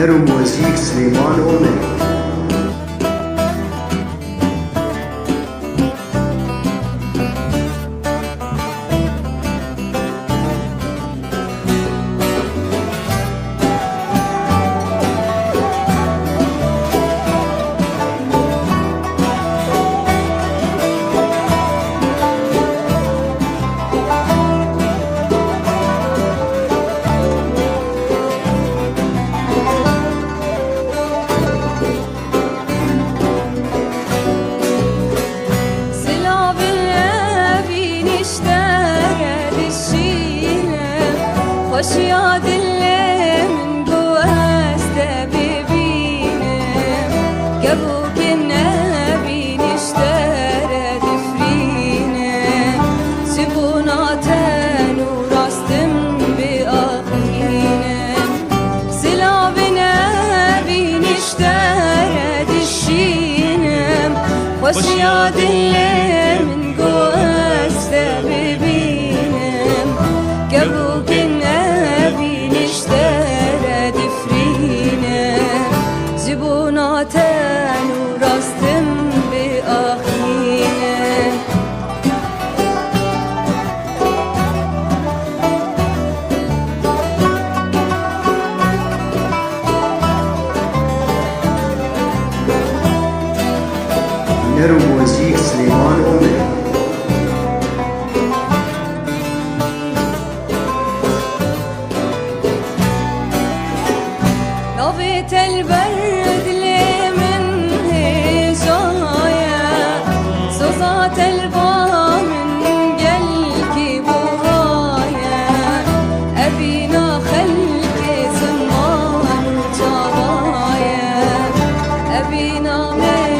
نرو موزيك سليمان أومي. خوش یاد اللي من قواست ببينا قبو كنا بين اشترى دفرينا سبونا تانو راستم بأخينا سلابنا بين اشترى دشينا خوش ياد اللي من قواست ببينا قبو تانو راستم بأخينا نرو موزيك سليمان أومي. نوبة البرد البا من قلبي بورايا أبينا خلق زمان وجرايا أبينا من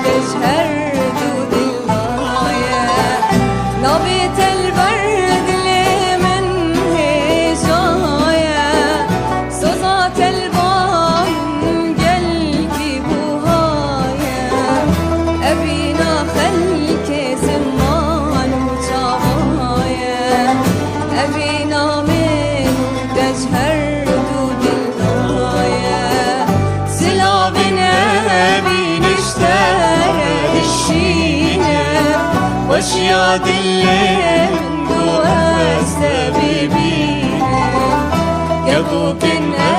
تجهر دود الغاية نبيت البرد اللي من هجايا صوت البا من قلبي بورايا أبينا خلق أبينا من تجهر دود الغاية سلابنا بين اشترى الشينا واشياد اللي من قواست ببينا قبو كنا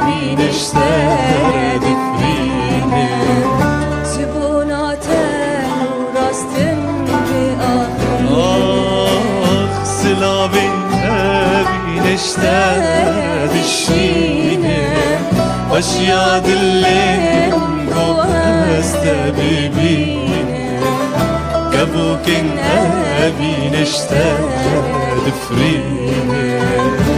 بين اشترى دفرينا سبونا تانو راستم اشتاد الشينا واشياد اللي قواست ببينا قبو كنا بين اشتاد فرينا